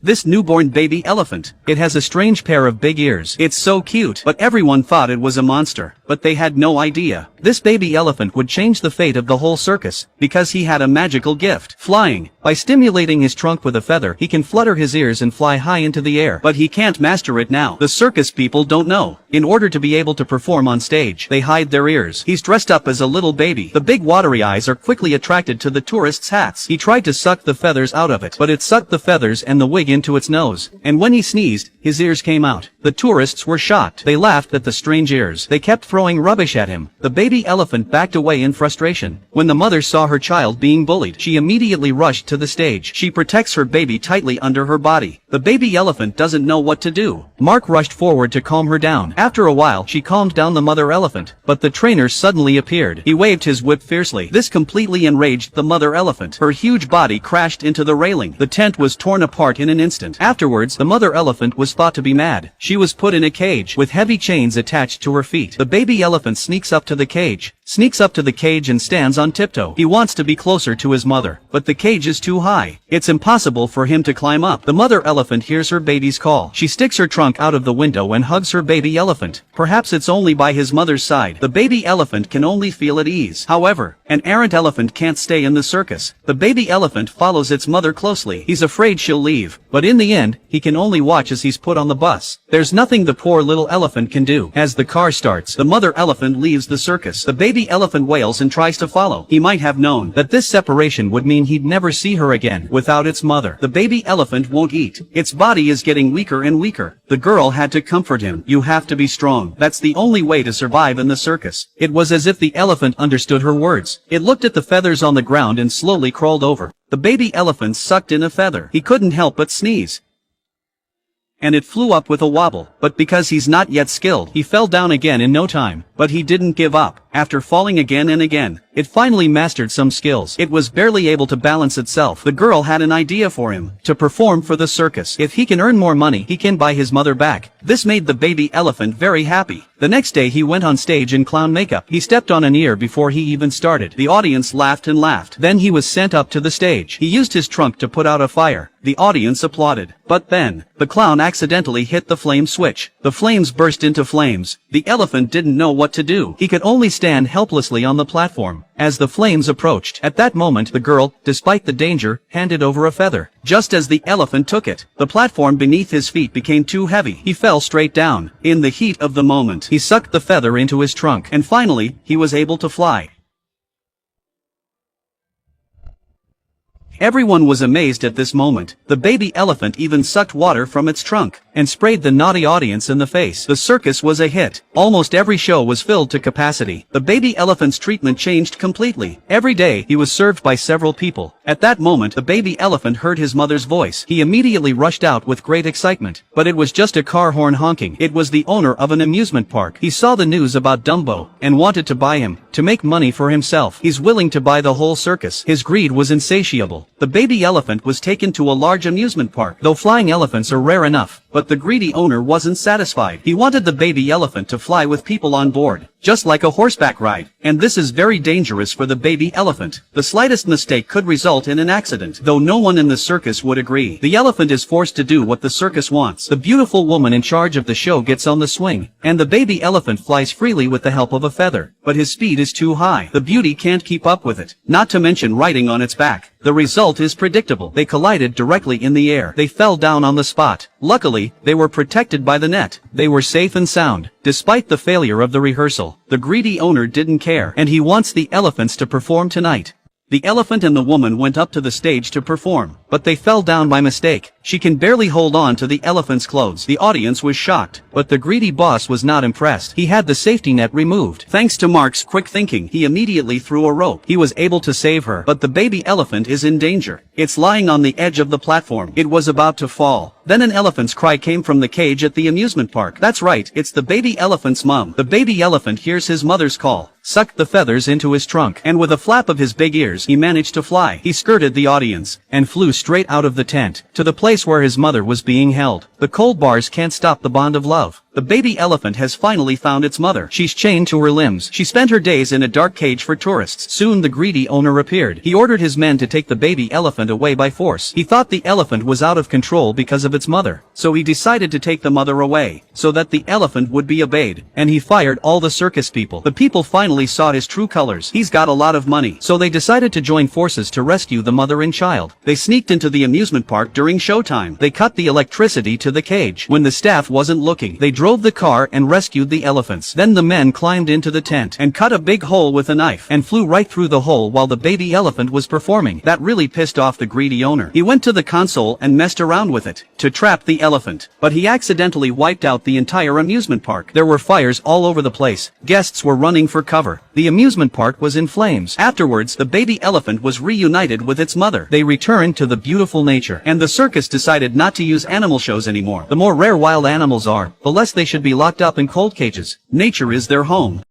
This newborn baby elephant. It has a strange pair of big ears. It's so cute, but everyone thought it was a monster. But they had no idea. This baby elephant would change the fate of the whole circus, because he had a magical gift. Flying. By stimulating his trunk with a feather, he can flutter his ears and fly high into the air. But he can't master it now. The circus people don't know. In order to be able to perform on stage, they hide their ears. He's dressed up as a little baby. The big watery eyes are quickly attracted to the tourists' hats. He tried to suck the feathers out of it, but it sucked the feathers and the wig into its nose. And when he sneezed, his ears came out. The tourists were shocked. They laughed at the strange ears. They kept throwing rubbish at him. The baby elephant backed away in frustration. When the mother saw her child being bullied, she immediately rushed to the stage. She protects her baby tightly under her body. The baby elephant doesn't know what to do. Mark rushed forward to calm her down. After a while, she calmed down the mother elephant, but the trainer suddenly appeared. He waved his whip fiercely. This completely enraged the mother elephant. Her huge body crashed into the railing. The tent was torn apart in an instant. Afterwards, the mother elephant was thought to be mad. She was put in a cage with heavy chains attached to her feet. The baby elephant sneaks up to the cage and stands on tiptoe. He wants to be closer to his mother, but the cage is too high. It's impossible for him to climb up. The mother elephant hears her baby's call. She sticks her trunk out of the window and hugs her baby elephant. Perhaps it's only by his mother's side. The baby elephant can only feel at ease. However, an errant elephant can't stay in the circus. The baby elephant follows its mother closely. He's afraid she'll leave, but in the end, he can only watch as he's put on the bus. There's nothing the poor little elephant can do. As the car starts, the mother elephant leaves the circus. The baby elephant wails and tries to follow. He might have known that this separation would mean he'd never see her again without its mother. The baby elephant won't eat. Its body is getting weaker and weaker. The girl had to comfort him. You have to be strong. That's the only way to survive in the circus. It was as if the elephant understood her words. It looked at the feathers on the ground and slowly crawled over. The baby elephant sucked in a feather. He couldn't help but sneeze, and it flew up with a wobble. But because he's not yet skilled, he fell down again in no time. But he didn't give up. After falling again and again, it finally mastered some skills. It was barely able to balance itself. The girl had an idea for him: to perform for the circus. If he can earn more money, he can buy his mother back. This made the baby elephant very happy. The next day he went on stage in clown makeup. He stepped on an ear before he even started. The audience laughed and laughed. Then he was sent up to the stage. He used his trunk to put out a fire. The audience applauded. But then, the clown accidentally hit the flame switch. The flames burst into flames. The elephant didn't know what to do. He could only stand helplessly on the platform as the flames approached. At that moment, the girl, despite the danger, handed over a feather. Just as the elephant took it, the platform beneath his feet became too heavy. He fell straight down. In the heat of the moment, he sucked the feather into his trunk, and finally, he was able to fly. Everyone was amazed at this moment. The baby elephant even sucked water from its trunk and sprayed the naughty audience in the face. The circus was a hit. Almost every show was filled to capacity. The baby elephant's treatment changed completely. Every day, he was served by several people. At that moment, the baby elephant heard his mother's voice. He immediately rushed out with great excitement. But it was just a car horn honking. It was the owner of an amusement park. He saw the news about Dumbo and wanted to buy him to make money for himself. He's willing to buy the whole circus. His greed was insatiable. The baby elephant was taken to a large amusement park. Though flying elephants are rare enough, but the greedy owner wasn't satisfied. He wanted the baby elephant to fly with people on board, just like a horseback ride. And this is very dangerous for the baby elephant. The slightest mistake could result in an accident. Though no one in the circus would agree, the elephant is forced to do what the circus wants. The beautiful woman in charge of the show gets on the swing, and the baby elephant flies freely with the help of a feather. But his speed is too high. The beauty can't keep up with it, not to mention riding on its back. The result is predictable. They collided directly in the air. They fell down on the spot. Luckily, they were protected by the net. They were safe and sound. Despite the failure of the rehearsal, the greedy owner didn't care, and he wants the elephants to perform tonight. The elephant and the woman went up to the stage to perform, but they fell down by mistake. She can barely hold on to the elephant's clothes. The audience was shocked, but the greedy boss was not impressed. He had the safety net removed. Thanks to Mark's quick thinking, he immediately threw a rope. He was able to save her, but the baby elephant is in danger. It's lying on the edge of the platform. It was about to fall. Then an elephant's cry came from the cage at the amusement park. That's right, it's the baby elephant's mom. The baby elephant hears his mother's call, sucked the feathers into his trunk, and with a flap of his big ears, he managed to fly. He skirted the audience and flew straight out of the tent to the place where his mother was being held. The cold bars can't stop the bond of love. The baby elephant has finally found its mother. She's chained to her limbs. She spent her days in a dark cage for tourists. Soon the greedy owner appeared. He ordered his men to take the baby elephant away by force. He thought the elephant was out of control because of its mother. So he decided to take the mother away, so that the elephant would be obeyed. And he fired all the circus people. The people finally saw his true colors. He's got a lot of money. So they decided to join forces to rescue the mother and child. They sneaked into the amusement park during showtime. They cut the electricity to the cage. When the staff wasn't looking, they drove the car and rescued the elephants. Then the men climbed into the tent and cut a big hole with a knife and flew right through the hole while the baby elephant was performing. That really pissed off the greedy owner. He went to the console and messed around with it to trap the elephant. But he accidentally wiped out the entire amusement park. There were fires all over the place. Guests were running for cover. The amusement park was in flames. Afterwards, the baby elephant was reunited with its mother. They returned to the beautiful nature, and the circus decided not to use animal shows anymore. The more rare wild animals are, the less they should be locked up in cold cages. Nature is their home.